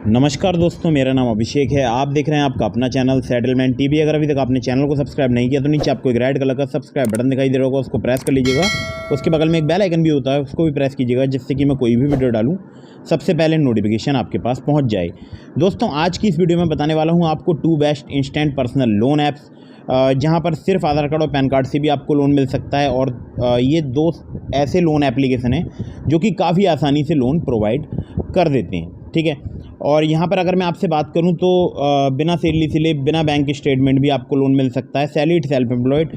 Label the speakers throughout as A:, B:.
A: नमस्कार दोस्तों, मेरा नाम अभिषेक है। आप देख रहे हैं आपका अपना चैनल सेटलमेंट टीवी। अगर अभी तक आपने चैनल को सब्सक्राइब नहीं किया तो नीचे आपको एक रेड कलर का सब्सक्राइब बटन दिखाई दे रहा होगा, उसको प्रेस कर लीजिएगा। उसके बगल में एक बेल आइकन भी होता है, उसको भी प्रेस कीजिएगा, जिससे कि मैं कोई भी वीडियो डालूं सबसे पहले नोटिफिकेशन आपके पास पहुँच जाए। दोस्तों, आज की इस वीडियो में बताने वाला हूँ आपको 2 best instant personal loan apps, जहाँ पर सिर्फ आधार कार्ड और पैन कार्ड से भी आपको लोन मिल सकता है। और ये 2 ऐसे लोन एप्लीकेशन हैं जो कि काफ़ी आसानी से लोन प्रोवाइड कर देते हैं, ठीक है। और यहाँ पर अगर मैं आपसे बात करूँ तो बिना सैलरी स्लिप, बिना बैंक स्टेटमेंट भी आपको लोन मिल सकता है। सैलरीड, सेल्फ एम्प्लॉयड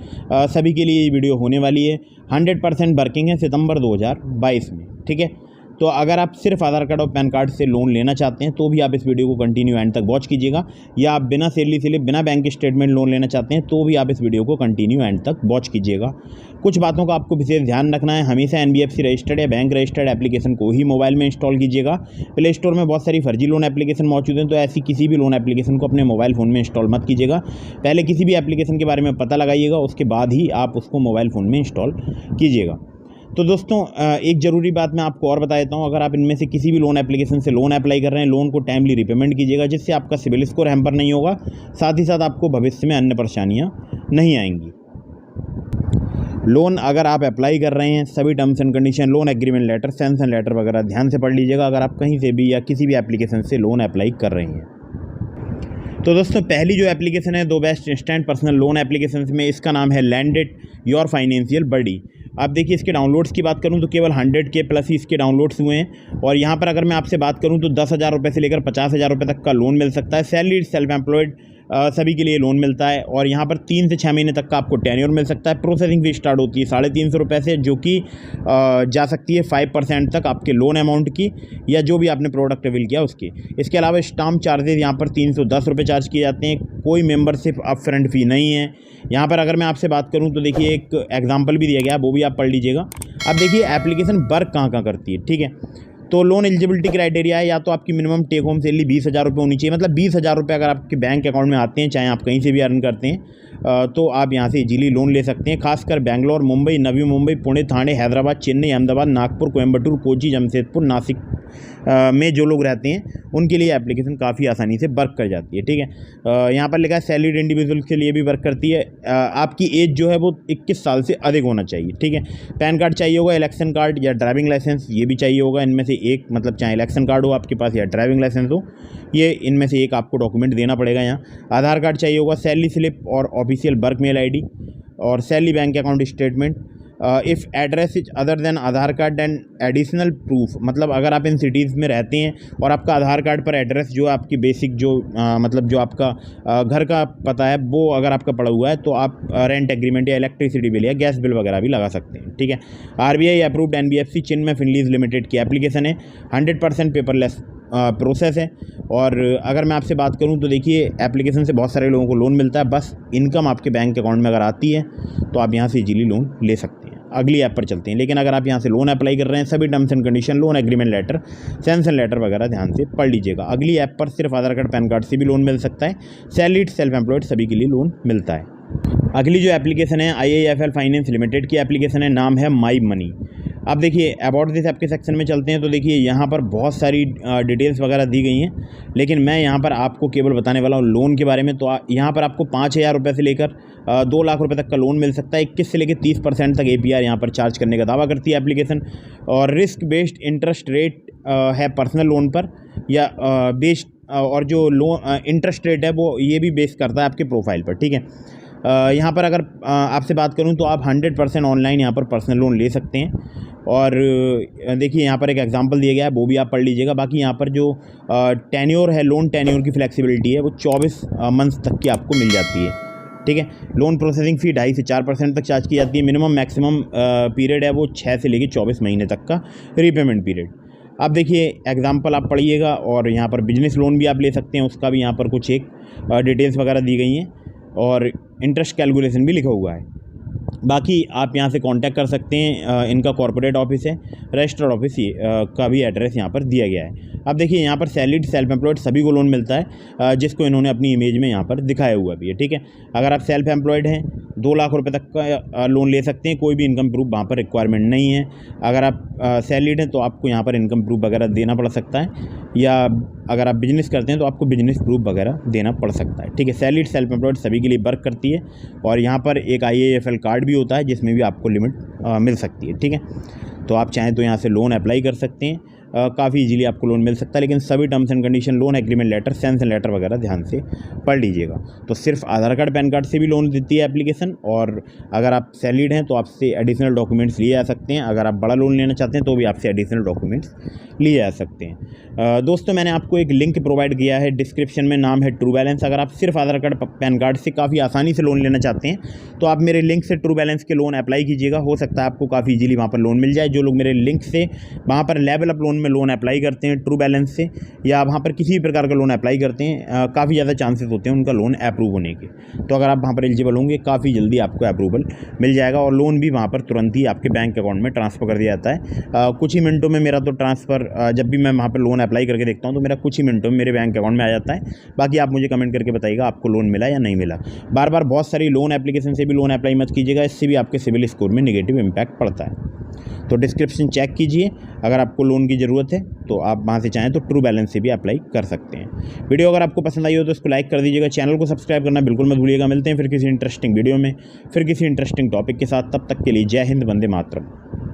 A: सभी के लिए ये वीडियो होने वाली है। 100% वर्किंग है सितंबर 2022 में, ठीक है। तो अगर आप सिर्फ आधार कार्ड और पैन कार्ड से लोन लेना चाहते हैं तो भी आप इस वीडियो को कंटिन्यू एंड तक वॉच कीजिएगा, या आप बिना सैलरी स्लिप, बिना बैंक स्टेटमेंट लोन लेना चाहते हैं तो भी आप इस वीडियो को कंटिन्यू एंड तक वॉच कीजिएगा। कुछ बातों का आपको विशेष ध्यान रखना है। हमेशा NBFC रजिस्टर्ड या बैंक रजिस्टर्ड एप्लीकेशन को ही मोबाइल में इंस्टॉल कीजिएगा। प्ले स्टोर में बहुत सारी फर्जी लोन एप्लीकेशन मौजूद हैं, तो ऐसी किसी भी लोन एप्लीकेशन को अपने मोबाइल फ़ोन में इंस्टॉल मत कीजिएगा। पहले किसी भी एप्लीकेशन के बारे में पता लगाइएगा, उसके बाद ही आप उसको मोबाइल फ़ोन में इंस्टॉल कीजिएगा। तो दोस्तों, एक ज़रूरी बात मैं आपको और बता देता हूँ। अगर आप इनमें से किसी भी लोन एप्लीकेशन से लोन अप्लाई कर रहे हैं, लोन को टाइमली रिपेमेंट कीजिएगा, जिससे आपका सिबिल स्कोर हैम्पर नहीं होगा। साथ ही साथ आपको भविष्य में अन्य परेशानियाँ नहीं आएंगी। लोन अगर आप अप्लाई कर रहे हैं, सभी terms and condition, loan agreement letter, sanction letter वगैरह ध्यान से पढ़ लीजिएगा, अगर आप कहीं से भी या किसी भी एप्लीकेशन से लोन अप्लाई कर रहे हैं। तो दोस्तों, पहली जो एप्लीकेशन है 2 best instant personal loan application में, इसका नाम है लैंडेड योर फाइनेंशियल बडी। आप देखिए, इसके डाउनलोड्स की बात करूं तो केवल 100K प्लस ही इसके डाउनलोड्स हुए हैं। और यहां पर अगर मैं आपसे बात करूं तो 10,000 रुपये से लेकर 50,000 रुपये तक का लोन मिल सकता है। सैलरीड, सेल्फ एम्प्लॉयड सभी के लिए लोन मिलता है। और यहाँ पर 3 से 6 महीने तक का आपको टेन्योर मिल सकता है। प्रोसेसिंग फीस स्टार्ट होती है 350 रुपये से, जो कि जा सकती है 5% तक आपके लोन अमाउंट की, या जो भी आपने प्रोडक्ट अवेल किया उसकी। इसके अलावा स्टाम्प चार्जेस यहाँ पर 310 रुपये चार्ज किए जाते हैं। कोई मेंबरशिप अपफ्रंट फ़ी नहीं है। यहाँ पर अगर मैं आपसे बात करूँ तो देखिए, एक एग्जाम्पल भी दिया गया है, वो भी आप पढ़ लीजिएगा। अब देखिए एप्लीकेशन वर्क कहाँ करती है, ठीक है। तो लोन एलिजिबिलिटी क्राइटेरिया है, या तो आपकी मिनिमम टेक होम सैलरी 20,000 रुपये होनी चाहिए। मतलब 20,000 रुपये अगर आपके बैंक अकाउंट में आते हैं, चाहे आप कहीं से भी अर्न करते हैं, तो आप यहाँ से इजीली लोन ले सकते हैं। खासकर बेंगलोर, मुंबई, नवी मुंबई, पुणे, थाने, हैदराबाद, चेन्नई, अहमदाबाद, नागपुर, कोयम्बटूर, कोची, जमशेदपुर, नासिक में जो लोग रहते हैं उनके लिए एप्लीकेशन काफ़ी आसानी से वर्क कर जाती है, ठीक है। यहाँ पर लिखा है सैलरीड इंडिविजुअल के लिए भी वर्क करती है। आपकी एज जो है वो 21 साल से अधिक होना चाहिए, ठीक है। पैन कार्ड चाहिए होगा, इलेक्शन कार्ड या ड्राइविंग लाइसेंस ये भी चाहिए होगा। इनमें से एक, मतलब चाहे इलेक्शन कार्ड हो आपके पास या ड्राइविंग लाइसेंस हो, ये इनमें से एक आपको डॉक्यूमेंट देना पड़ेगा। यहाँ आधार कार्ड चाहिए होगा, सैलरी स्लिप और ऑफिशियल वर्क मेल ID और salary bank account statement. If address is other than Aadhaar card and additional proof, मतलब अगर आप इन सिटीज़ में रहते हैं और आपका आधार कार्ड पर एड्रेस जो आपकी बेसिक जो मतलब जो आपका घर का पता है वो अगर आपका पड़ा हुआ है, तो आप रेंट एग्रीमेंट या इलेक्ट्रिसिटी बिल या गैस बिल वगैरह भी लगा सकते हैं, ठीक है। RBI अप्रूव्ड NBFC चिन्मय फिनलीज लिमिटेड की एप्लीकेशन है। 100% पेपरलेस प्रोसेस है। और अगर मैं आपसे बात करूं तो देखिए, एप्लीकेशन से बहुत सारे लोगों को लोन मिलता है। बस इनकम आपके बैंक अकाउंट में अगर आती है तो आप यहां से इजीली लोन ले सकते हैं। अगली ऐप पर चलते हैं। लेकिन अगर आप यहां से लोन अप्लाई कर रहे हैं, सभी terms and condition, loan agreement letter, sanction letter वगैरह ध्यान से पढ़ लीजिएगा। अगली ऐप पर सिर्फ आधार कार्ड, पैन कार्ड से भी लोन मिल सकता है। सैलरीड, सेल्फ एम्प्लॉयड सभी के लिए लोन मिलता है। अगली जो एप्लीकेशन है IIFL फाइनेंस लिमिटेड की एप्लीकेशन है, नाम है माई मनी। आप देखिए, अबाउट दिस ऐप के सेक्शन में चलते हैं तो देखिए यहाँ पर बहुत सारी डिटेल्स वगैरह दी गई हैं, लेकिन मैं यहाँ पर आपको केवल बताने वाला हूँ लोन के बारे में। तो यहाँ पर आपको 5,000 रुपये से लेकर 2 लाख रुपए तक का लोन मिल सकता है। 21 से लेकर 30% तक APR यहाँ पर चार्ज करने का दावा करती है एप्लीकेशन। और रिस्क बेस्ड इंटरेस्ट रेट है पर्सनल लोन पर, या बेस्ड, और जो लोन इंटरेस्ट रेट है वो ये भी बेस करता है आपके प्रोफाइल पर, ठीक है। यहाँ पर अगर आपसे बात करूँ तो आप 100% ऑनलाइन यहाँ पर पर्सनल लोन ले सकते हैं। और देखिए, यहाँ पर एक एग्जांपल दिया गया है, वो भी आप पढ़ लीजिएगा। बाकी यहाँ पर जो टेन्योर है, लोन टेन्योर की फ्लेक्सिबिलिटी है, वो 24 मंथ्स तक की आपको मिल जाती है, ठीक है। लोन प्रोसेसिंग फ़ी 2.5 से 4% तक चार्ज की जाती है। मिनिमम मैक्सिमम पीरियड है वो 6 से लेकर 24 महीने तक का रीपेमेंट पीरियड। अब देखिए, एग्जाम्पल आप पढ़िएगा। और यहाँ पर बिजनेस लोन भी आप ले सकते हैं, उसका भी यहाँ पर कुछ एक डिटेल्स वगैरह दी गई हैं, और इंटरेस्ट कैलकुलेशन भी लिखा हुआ है। बाकी आप यहाँ से कांटेक्ट कर सकते हैं। इनका कॉर्पोरेट ऑफिस है, रजिस्टर्ड ऑफिस का भी एड्रेस यहाँ पर दिया गया है। अब देखिए यहाँ पर सैलरीड, सेल्फ एम्प्लॉयड सभी को लोन मिलता है, जिसको इन्होंने अपनी इमेज में यहाँ पर दिखाया हुआ भी है। ठीक है, अगर आप सेल्फ एम्प्लॉयड हैं 2 लाख रुपए तक का लोन ले सकते हैं, कोई भी इनकम प्रूफ वहाँ पर रिक्वायरमेंट नहीं है। अगर आप सैलरीड हैं तो आपको यहाँ पर इनकम प्रूफ वगैरह देना पड़ सकता है, या अगर आप बिजनेस करते हैं तो आपको बिजनेस प्रूफ वगैरह देना पड़ सकता है। ठीक है, सैलरीड, सेल्फ एम्प्लॉयड सभी के लिए वर्क करती है। और यहाँ पर एक IAFL कार्ड भी होता है जिसमें भी आपको लिमिट मिल सकती है। ठीक है, तो आप चाहें तो यहाँ से लोन अप्लाई कर सकते हैं, काफ़ी इजीली आपको लोन मिल सकता है। लेकिन सभी terms and condition, loan agreement letter, sanction letter वगैरह ध्यान से पढ़ लीजिएगा। तो सिर्फ आधार कार्ड, पैन कार्ड से भी लोन देती है एप्लीकेशन, और अगर आप सैलरीड हैं तो आपसे एडिशनल डॉक्यूमेंट्स लिए जा सकते हैं। अगर आप बड़ा लोन लेना चाहते हैं तो भी आपसे एडिशनल डॉक्यूमेंट्स लिए जा सकते हैं। दोस्तों, मैंने आपको एक लिंक प्रोवाइड किया है डिस्क्रिप्शन में, नाम है ट्रू बैलेंस। अगर आप सिर्फ आधार कार्ड, पैन कार्ड से काफ़ी आसानी से लोन लेना चाहते हैं तो आप मेरे लिंक से ट्रू बैलेंस के लोन अप्लाई कीजिएगा। हो सकता है आपको काफ़ी इजीली वहाँ पर लोन मिल जाए। जो लोग मेरे लिंक से वहाँ पर लेवल अप लोन में लोन अप्लाई करते हैं ट्रू बैलेंस से, या वहाँ पर किसी भी प्रकार का लोन अप्लाई करते हैं, काफ़ी ज़्यादा चांसेस होते हैं उनका लोन अप्रूव होने के। तो अगर आप वहाँ पर एलिजिबल होंगे, काफ़ी जल्दी आपको अप्रूवल मिल जाएगा, और लोन भी वहाँ पर तुरंत ही आपके बैंक अकाउंट में ट्रांसफ़र कर दिया जाता है। कुछ ही मिनटों में मेरा तो ट्रांसफ़र, जब भी मैं वहाँ पर लोन अप्लाई करके देखता हूँ तो मेरा कुछ ही मिनटों में मेरे बैंक अकाउंट में आ जाता है। बाकी आप मुझे कमेंट करके बताइएगा आपको लोन मिला या नहीं मिला। बार बार बहुत सारी लोन एप्लीकेशन से भी लोन अप्लाई मत कीजिएगा, इससे भी आपके सिविल स्कोर में नेगेटिव इम्पैक्ट पड़ता है। तो डिस्क्रिप्शन चेक कीजिए, अगर आपको लोन की ज़रूरत है तो आप वहाँ से चाहें तो ट्रू बैलेंस से भी अप्लाई कर सकते हैं। वीडियो अगर आपको पसंद आई हो तो इसको लाइक कर दीजिएगा, चैनल को सब्सक्राइब करना बिल्कुल मत भूलिएगा। मिलते हैं फिर किसी इंटरेस्टिंग वीडियो में, फिर किसी इंटरेस्टिंग टॉपिक के साथ। तब तक के लिए जय हिंद, वंदे मातरम।